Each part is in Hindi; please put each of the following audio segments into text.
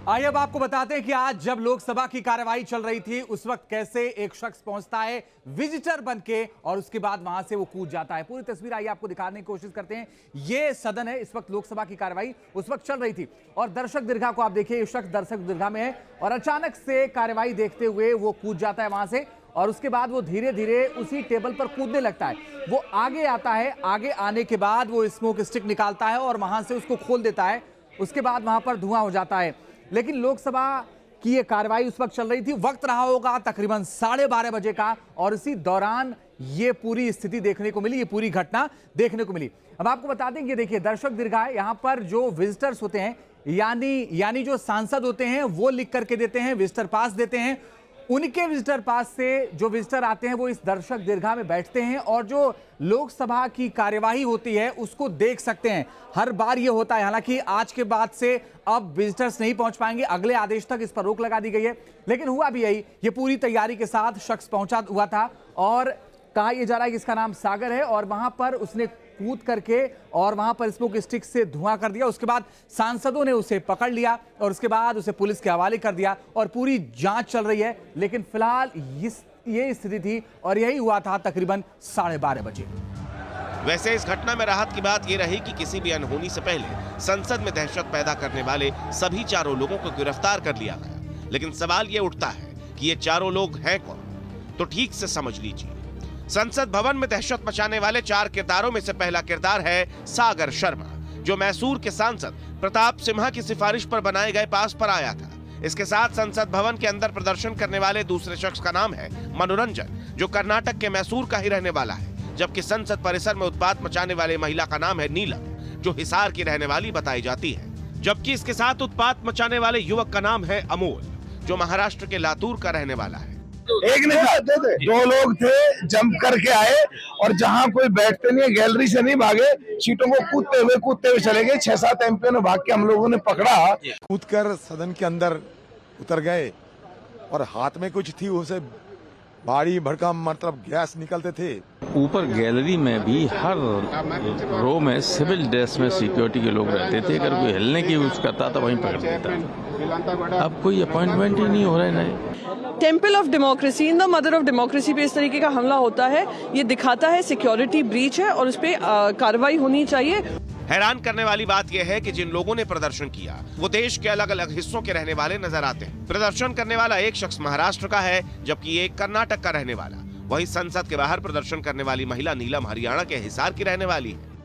आइए अब आपको बताते हैं कि आज जब लोकसभा की कार्यवाही चल रही थी उस वक्त कैसे एक शख्स पहुंचता है विजिटर बनके और उसके बाद वहां से वो कूद जाता है। पूरी तस्वीर आइए आपको दिखाने की कोशिश करते हैं। ये सदन है, इस वक्त लोकसभा की कार्यवाही उस वक्त चल रही थी और दर्शक दीर्घा को आप देखिए, ये शख्स दर्शक दीर्घा में है और अचानक से कार्यवाही देखते हुए वो कूद जाता है वहां से और उसके बाद वो धीरे धीरे उसी टेबल पर कूदने लगता है। वो आगे आता है, आगे आने के बाद वो स्मोक स्टिक निकालता है और वहां से उसको खोल देता है। उसके बाद वहां पर धुआं हो जाता है। लेकिन लोकसभा की ये कार्रवाई उस वक्त चल रही थी, वक्त रहा होगा तकरीबन 12:30 बजे का और इसी दौरान ये पूरी स्थिति देखने को मिली, ये पूरी घटना देखने को मिली। अब आपको बता दें, ये देखिए दर्शक दीर्घा है, यहां पर जो विजिटर्स होते हैं यानी जो सांसद होते हैं वो लिख करके देते हैं, विजिटर पास देते हैं। उनके विजिटर पास से जो विजिटर आते हैं वो इस दर्शक दीर्घा में बैठते हैं और जो लोकसभा की कार्यवाही होती है उसको देख सकते हैं। हर बार ये होता है, हालांकि आज के बाद से अब विजिटर्स नहीं पहुंच पाएंगे, अगले आदेश तक इस पर रोक लगा दी गई है। लेकिन हुआ भी यही, ये पूरी तैयारी के साथ शख्स पहुंचा हुआ था और कहा यह जा रहा है कि इसका नाम सागर है और वहां पर उसने कूद करके और वहां पर स्मोक स्टिक से धुआं कर दिया। उसके बाद सांसदों ने उसे पकड़ लिया और उसके बाद उसे पुलिस के हवाले कर दिया और पूरी जांच चल रही है। लेकिन फिलहाल ये स्थिति थी और यही हुआ था तकरीबन 12:30 बजे। वैसे इस घटना में राहत की बात यह रही कि किसी भी अनहोनी से पहले संसद में दहशत पैदा करने वाले सभी चारों लोगों को गिरफ्तार कर लिया गया। लेकिन सवाल ये उठता है कि ये चारों लोग हैं कौन? तो ठीक से समझ लीजिए। संसद भवन में दहशत मचाने वाले 4 किरदारों में से पहला किरदार है सागर शर्मा, जो मैसूर के सांसद प्रताप सिम्हा की सिफारिश पर बनाए गए पास पर आया था। इसके साथ संसद भवन के अंदर प्रदर्शन करने वाले दूसरे शख्स का नाम है मनोरंजन, जो कर्नाटक के मैसूर का ही रहने वाला है। जबकि संसद परिसर में उत्पात मचाने वाले महिला का नाम है नीलम, जो हिसार की रहने वाली बताई जाती है। जबकि इसके साथ उत्पात मचाने वाले युवक का नाम है अमोल, जो महाराष्ट्र के लातूर का रहने वाला है। एक नहीं जाते थे, 2 लोग थे, जंप करके आए और जहां कोई बैठते नहीं है, गैलरी से नहीं भागे, सीटों को कूदते हुए चले गए। 6-7 एमपी ने भाग के हम लोगों ने पकड़ा, कूदकर सदन के अंदर उतर गए और हाथ में कुछ थी, उसे भारी भड़कम मतलब गैस निकलते थे। ऊपर गैलरी में भी हर रो में सिविल ड्रेस में सिक्योरिटी के लोग रहते थे। अगर कोई हिलने की यूज करता था वहीं पकड़ लेता था। अब कोई अपॉइंटमेंट ही नहीं हो रहा है। नए temple of democracy, in the mother of democracy पे इस तरीके का हमला होता है, ये दिखाता है सिक्योरिटी ब्रीच है और उस पर कार्रवाई होनी चाहिए। हैरान करने वाली बात यह है कि जिन लोगों ने प्रदर्शन किया वो देश के अलग अलग हिस्सों के रहने वाले नजर आते हैं। प्रदर्शन करने वाला एक शख्स महाराष्ट्र का है, जबकि एक कर्नाटक का रहने वाला। वहीं संसद के बाहर प्रदर्शन करने वाली महिला नीलम हरियाणा के हिसार की रहने वाली है।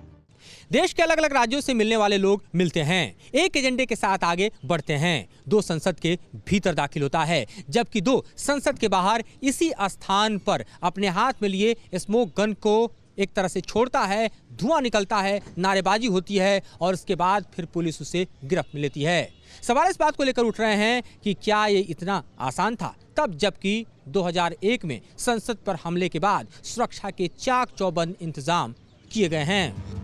देश के अलग अलग राज्यों से मिलने वाले लोग मिलते हैं, एक एजेंडे के साथ आगे बढ़ते हैं। 2 संसद के भीतर दाखिल होता है, जबकि 2 संसद के बाहर इसी स्थान पर अपने हाथ में लिए स्मोक गन को एक तरह से छोड़ता है, धुआं निकलता है, नारेबाजी होती है और उसके बाद फिर पुलिस उसे गिरफ्त में लेती है। सवाल इस बात को लेकर उठ रहे हैं कि क्या ये इतना आसान था तब, जबकि 2001 में संसद पर हमले के बाद सुरक्षा के चाक चौबंद इंतजाम किए गए हैं।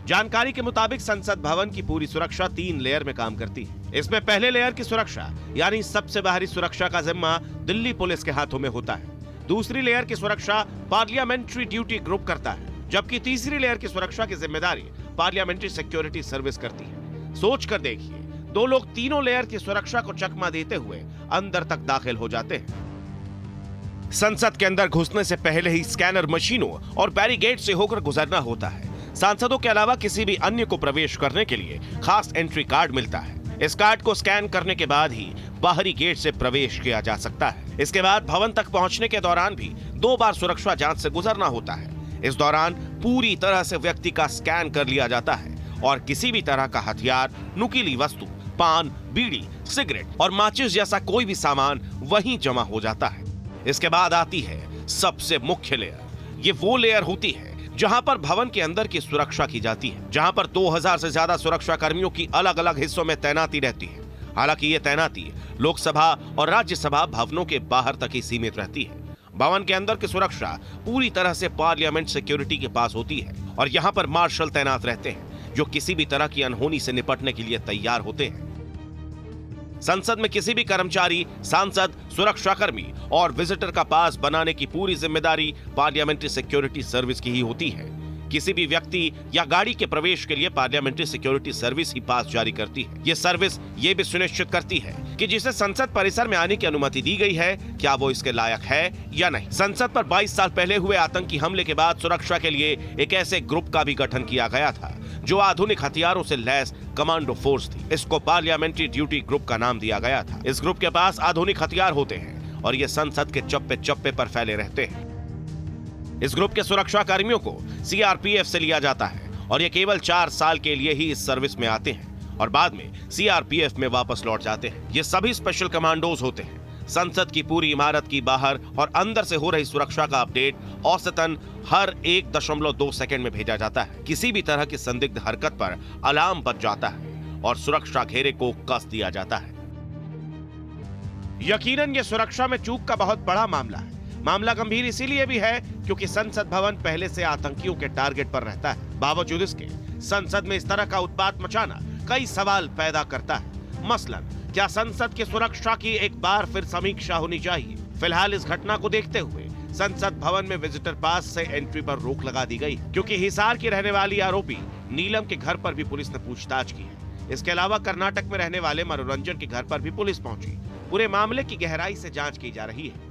जानकारी के मुताबिक संसद भवन की पूरी सुरक्षा 3 लेयर में काम करती है। इसमें पहले लेयर की सुरक्षा यानी सबसे बाहरी सुरक्षा का जिम्मा दिल्ली पुलिस के हाथों में होता है। दूसरी लेयर की सुरक्षा पार्लियामेंट्री ड्यूटी ग्रुप करता है, जबकि तीसरी लेयर की सुरक्षा की जिम्मेदारी पार्लियामेंट्री सिक्योरिटी सर्विस करती है। सोच कर देखिए, 2 लोग तीनों लेयर की सुरक्षा को चकमा देते हुए अंदर तक दाखिल हो जाते हैं। संसद के अंदर घुसने से पहले ही स्कैनर मशीनों और बैरिकेड से होकर गुजरना होता है। सांसदों के अलावा किसी भी अन्य को प्रवेश करने के लिए खास एंट्री कार्ड मिलता है। इस कार्ड को स्कैन करने के बाद ही बाहरी गेट से प्रवेश किया जा सकता है। इसके बाद भवन तक पहुंचने के दौरान भी 2 बार सुरक्षा जांच से गुजरना होता है। इस दौरान पूरी तरह से व्यक्ति का स्कैन कर लिया जाता है और किसी भी तरह का हथियार, नुकीली वस्तु, पान, बीड़ी, सिगरेट और माचिस जैसा कोई भी सामान वहीं जमा हो जाता है। इसके बाद आती है सबसे मुख्य लेयर। ये वो लेयर होती है जहां पर भवन के अंदर की सुरक्षा की जाती है, जहां पर 2000 से ज्यादा सुरक्षा कर्मियों की अलग अलग हिस्सों में तैनाती रहती है। हालांकि ये तैनाती लोकसभा और राज्यसभा भवनों के बाहर तक ही सीमित रहती है। भवन के अंदर की सुरक्षा पूरी तरह से पार्लियामेंट सिक्योरिटी के पास होती है और यहाँ पर मार्शल तैनात रहते हैं, जो किसी भी तरह की अनहोनी से निपटने के लिए तैयार होते हैं। संसद में किसी भी कर्मचारी, सांसद, सुरक्षाकर्मी और विजिटर का पास बनाने की पूरी जिम्मेदारी पार्लियामेंट्री सिक्योरिटी सर्विस की ही होती है। किसी भी व्यक्ति या गाड़ी के प्रवेश के लिए पार्लियामेंट्री सिक्योरिटी सर्विस ही पास जारी करती है। ये सर्विस ये भी सुनिश्चित करती है कि जिसे संसद परिसर में आने की अनुमति दी गई है, क्या वो इसके लायक है या नहीं। संसद पर 22 साल पहले हुए आतंकी हमले के बाद सुरक्षा के लिए एक ऐसे ग्रुप का भी गठन किया गया था जो आधुनिक हथियारों से लैस कमांडो फोर्स थी। इसको पार्लियामेंट्री ड्यूटी ग्रुप का नाम दिया गया था। इस ग्रुप के पास आधुनिक हथियार होते हैं और ये संसद के चप्पे चप्पे पर फैले रहते हैं। इस ग्रुप के सुरक्षा कर्मियों को सीआरपीएफ से लिया जाता है और ये केवल 4 साल के लिए ही इस सर्विस में आते हैं और बाद में सीआरपीएफ में वापस लौट जाते हैं। ये सभी स्पेशल कमांडोज होते हैं। संसद की पूरी इमारत की बाहर और अंदर से हो रही सुरक्षा का अपडेट औसतन हर 1.2 सेकंड में भेजा जाता है। किसी भी तरह की संदिग्ध हरकत पर अलार्म बज जाता है और सुरक्षा घेरे को कस दिया जाता है। यकीनन ये सुरक्षा में चूक का बहुत बड़ा मामला है। मामला गंभीर इसीलिए भी है क्योंकि संसद भवन पहले से आतंकियों के टारगेट पर रहता है। बावजूद इसके संसद में इस तरह का उत्पात मचाना कई सवाल पैदा करता है। मसलन, क्या संसद की सुरक्षा की एक बार फिर समीक्षा होनी चाहिए? फिलहाल इस घटना को देखते हुए संसद भवन में विजिटर पास से एंट्री पर रोक लगा दी गई क्योंकि हिसार की रहने वाली आरोपी नीलम के घर पर भी पुलिस ने पूछताछ की है। इसके अलावा कर्नाटक में रहने वाले मनोरंजन के घर पर भी पुलिस पहुंची। पूरे मामले की गहराई से जांच की जा रही है,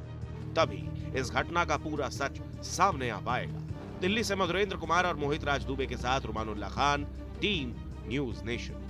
तभी इस घटना का पूरा सच सामने आ पाएगा। दिल्ली से मधुरेंद्र कुमार और मोहित राज दुबे के साथ रुमानुल्लाह खान, टीम न्यूज नेशन।